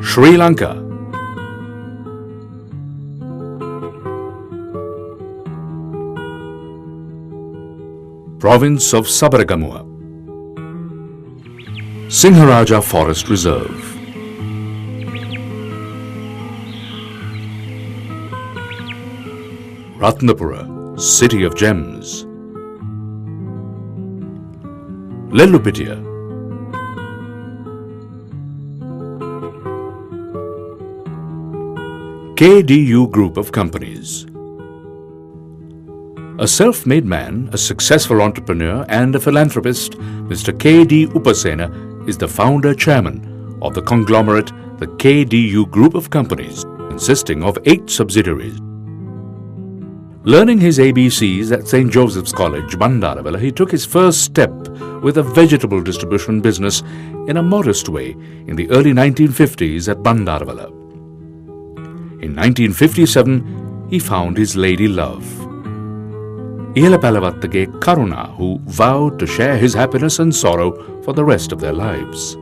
Sri Lanka. Province of Sabaragamuwa. Singharaja Forest Reserve. Ratnapura, City of Gems. Lellupitia. KDU Group of Companies. A self-made man, a successful entrepreneur and a philanthropist, Mr. K.D. Upasena is the founder-chairman of the conglomerate, the KDU Group of Companies, consisting of 8 subsidiaries. Learning his ABCs at St. Joseph's College, Bandaravilla, he took his first step with a vegetable distribution business in a modest way in the early 1950s at Bandaravilla. In 1957, he found his lady love, Ihalapalavathage Karuna, who vowed to share his happiness and sorrow for the rest of their lives.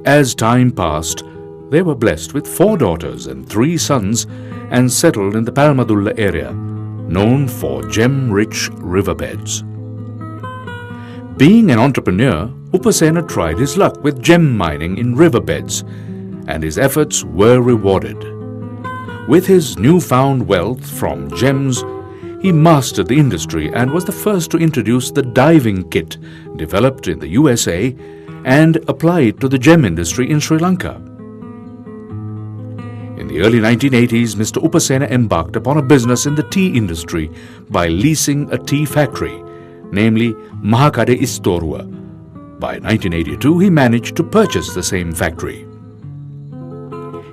As time passed, they were blessed with 4 daughters and 3 sons and settled in the Palmadulla area, known for gem-rich riverbeds. Being an entrepreneur, Upasena tried his luck with gem mining in riverbeds, and his efforts were rewarded. With his newfound wealth from gems, he mastered the industry and was the first to introduce the diving kit developed in the USA and apply it to the gem industry in Sri Lanka. In the early 1980s, Mr. Upasena embarked upon a business in the tea industry by leasing a tea factory, namely Mahakade Istorua. By 1982, he managed to purchase the same factory.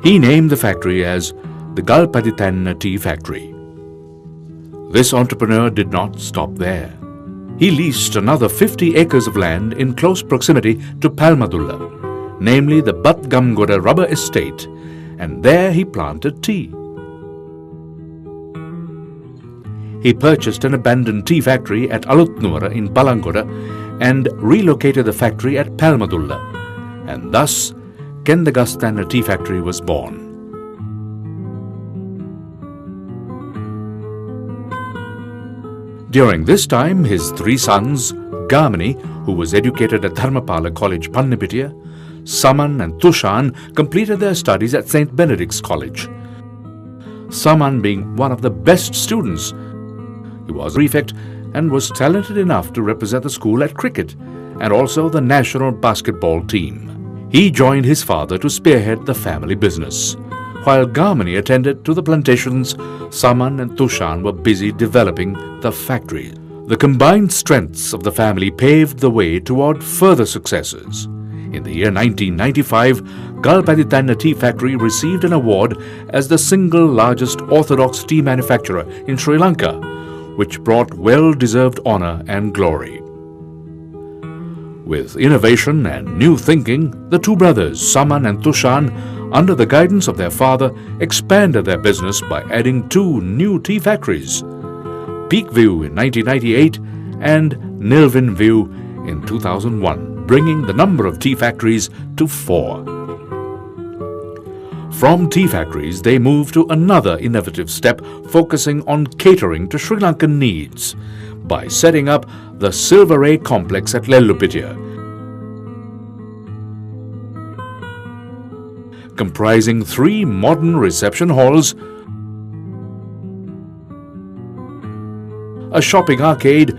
He named the factory as the Galpadithanna Tea Factory. This entrepreneur did not stop there. He leased another 50 acres of land in close proximity to Palmadulla, namely the Batgamgoda Rubber Estate, and there he planted tea. He purchased an abandoned tea factory at Alutnura in Balangoda and relocated the factory at Palmadulla, and thus Kendagasthanna Tea Factory was born. During this time, his 3 sons, Gamini, who was educated at Dharmapala College, Pannipitia, Saman and Tushan completed their studies at St. Benedict's College. Saman being one of the best students, he was prefect and was talented enough to represent the school at cricket and also the national basketball team. He joined his father to spearhead the family business. While Gamini attended to the plantations, Saman and Tushan were busy developing the factory. The combined strengths of the family paved the way toward further successes. In the year 1995, Galpadithanna Tea Factory received an award as the single largest orthodox tea manufacturer in Sri Lanka, which brought well-deserved honor and glory. With innovation and new thinking, the 2 brothers, Saman and Tushan, under the guidance of their father, expanded their business by adding 2 new tea factories, Peakview in 1998 and Nilvin View in 2001, bringing the number of tea factories to 4. From tea factories, they moved to another innovative step, focusing on catering to Sri Lankan needs by setting up the Silver Ray Complex at Lellupitia, comprising 3 modern reception halls, a shopping arcade,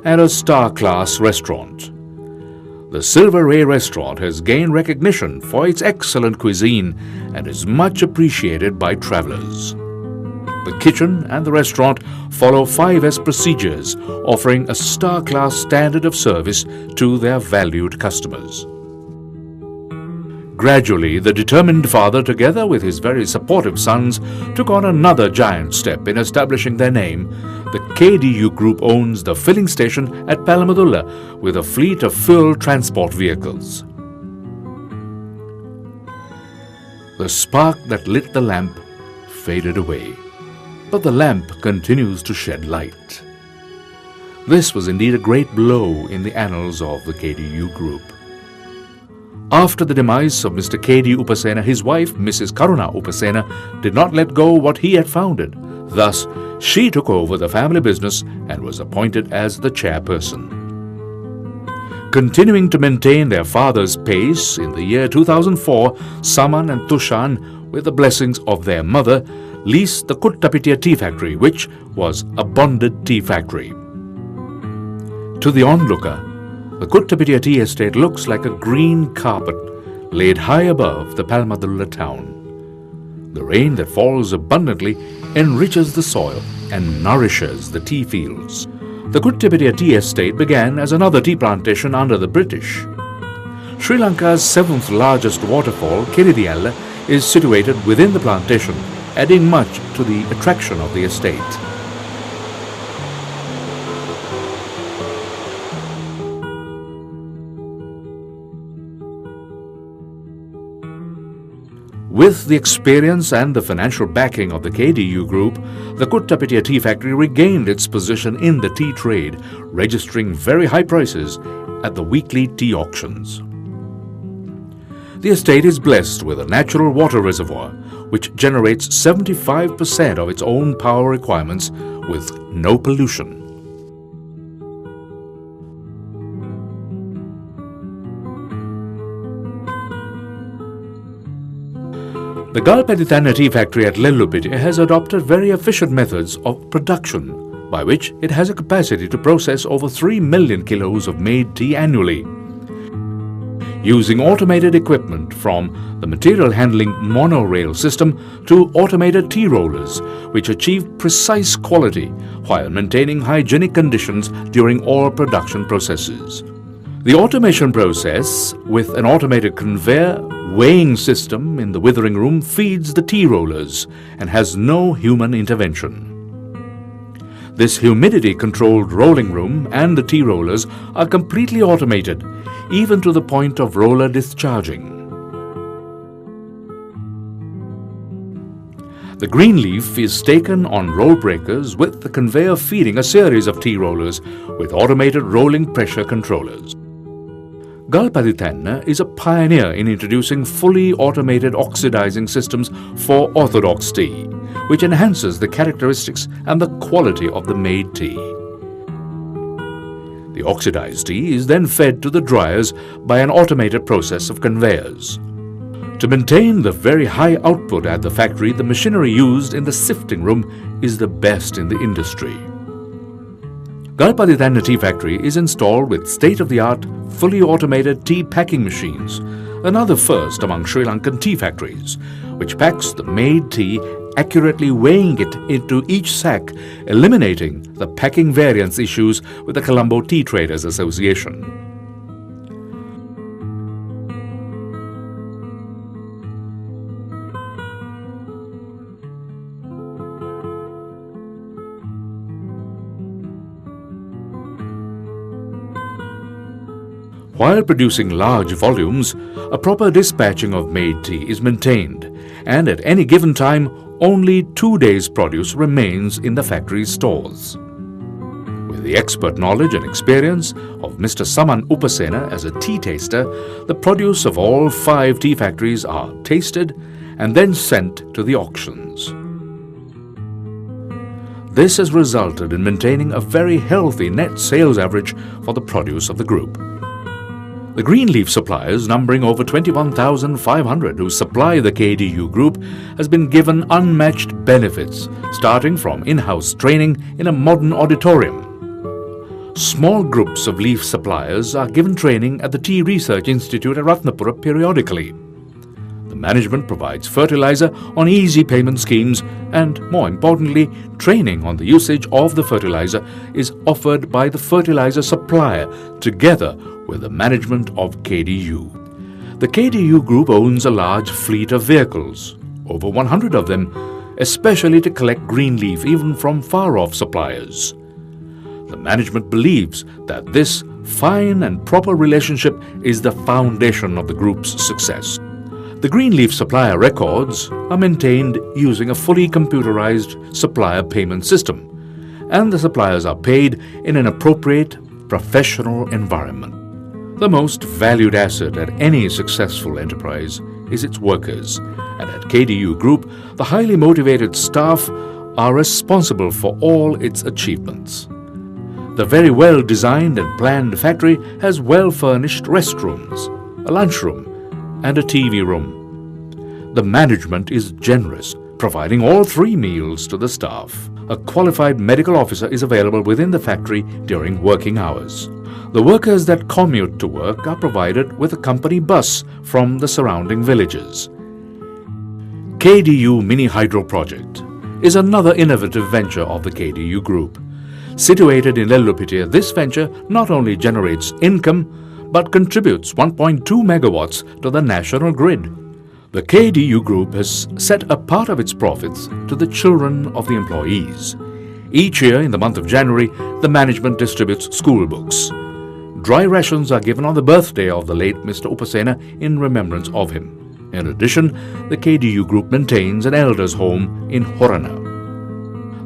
and a star-class restaurant. The Silver Ray restaurant has gained recognition for its excellent cuisine and is much appreciated by travelers. The kitchen and the restaurant follow 5S procedures, offering a star-class standard of service to their valued customers. Gradually, the determined father, together with his very supportive sons, took on another giant step in establishing their name. The KDU Group owns the filling station at Palmadulla with a fleet of fuel transport vehicles. The spark that lit the lamp faded away, but the lamp continues to shed light. This was indeed a great blow in the annals of the KDU Group. After the demise of Mr. K.D. Upasena, his wife, Mrs. Karuna Upasena, did not let go what he had founded. Thus, she took over the family business and was appointed as the chairperson. Continuing to maintain their father's pace, in the year 2004, Saman and Tushan, with the blessings of their mother, leased the Kuttapitia tea factory, which was a bonded tea factory. To the onlooker, the Kuttapitia tea estate looks like a green carpet laid high above the Palmadulla town. The rain that falls abundantly enriches the soil and nourishes the tea fields. The Kuttapitia tea estate began as another tea plantation under the British. Sri Lanka's seventh largest waterfall, Kiridiyalla, is situated within the plantation, adding much to the attraction of the estate. With the experience and the financial backing of the KDU Group, the Kuttapitia tea factory regained its position in the tea trade, registering very high prices at the weekly tea auctions. The estate is blessed with a natural water reservoir, which generates 75% of its own power requirements with no pollution. The Galpaditana tea factory at Lellupiti has adopted very efficient methods of production, by which it has a capacity to process over 3 million kilos of made tea annually. Using automated equipment from the material handling monorail system to automated tea rollers, which achieve precise quality while maintaining hygienic conditions during all production processes. The automation process, with an automated conveyor weighing system in the withering room, feeds the tea rollers and has no human intervention. This humidity-controlled rolling room and the tea rollers are completely automated, even to the point of roller discharging. The green leaf is taken on roll breakers, with the conveyor feeding a series of tea rollers with automated rolling pressure controllers. Galpaditana is a pioneer in introducing fully automated oxidizing systems for orthodox tea, which enhances the characteristics and the quality of the made tea. The oxidized tea is then fed to the dryers by an automated process of conveyors. To maintain the very high output at the factory, the machinery used in the sifting room is the best in the industry. Galpaditana tea factory is installed with state-of-the-art, fully automated tea packing machines, another first among Sri Lankan tea factories, which packs the made tea, accurately weighing it into each sack, eliminating the packing variance issues with the Colombo Tea Traders Association. While producing large volumes, a proper dispatching of made tea is maintained, and at any given time, only 2 days' produce remains in the factory's stores. With the expert knowledge and experience of Mr. Saman Upasena as a tea taster, the produce of all 5 tea factories are tasted and then sent to the auctions. This has resulted in maintaining a very healthy net sales average for the produce of the group. The green leaf suppliers, numbering over 21,500 who supply the KDU Group, has been given unmatched benefits, starting from in-house training in a modern auditorium. Small groups of leaf suppliers are given training at the Tea Research Institute at Ratnapura periodically. The management provides fertilizer on easy payment schemes, and more importantly, training on the usage of the fertilizer is offered by the fertilizer supplier together with the management of KDU. The KDU Group owns a large fleet of vehicles, over 100 of them, especially to collect green leaf even from far-off suppliers. The management believes that this fine and proper relationship is the foundation of the group's success. The green leaf supplier records are maintained using a fully computerized supplier payment system, and the suppliers are paid in an appropriate, professional environment. The most valued asset at any successful enterprise is its workers, and at KDU Group, the highly motivated staff are responsible for all its achievements. The very well-designed and planned factory has well-furnished restrooms, a lunchroom, and a TV room. The management is generous, providing all 3 meals to the staff. A qualified medical officer is available within the factory during working hours. The workers that commute to work are provided with a company bus from the surrounding villages. KDU Mini Hydro Project is another innovative venture of the KDU Group. Situated in Lellupitia, this venture not only generates income but contributes 1.2 megawatts to the national grid. The KDU Group has set a part of its profits to the children of the employees. Each year in the month of January, the management distributes school books. Dry rations are given on the birthday of the late Mr. Upasena in remembrance of him. In addition, the KDU Group maintains an elders' home in Horana.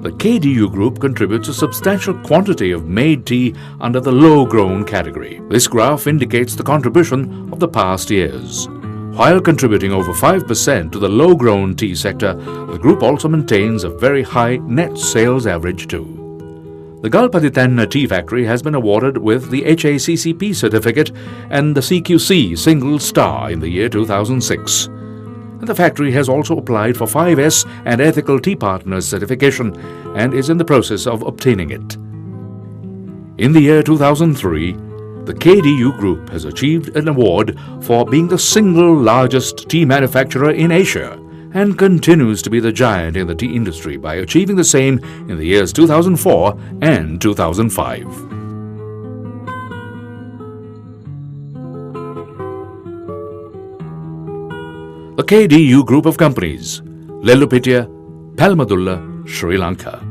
The KDU Group contributes a substantial quantity of made tea under the low-grown category. This graph indicates the contribution of the past years. While contributing over 5% to the low-grown tea sector, the group also maintains a very high net sales average too. The Galpaditan Tea Factory has been awarded with the HACCP certificate and the CQC Single Star in the year 2006. The factory has also applied for 5S and Ethical Tea Partners certification and is in the process of obtaining it. In the year 2003, the KDU Group has achieved an award for being the single largest tea manufacturer in Asia and continues to be the giant in the tea industry by achieving the same in the years 2004 and 2005. The KDU Group of Companies, Lellupitia, Palmadulla, Sri Lanka.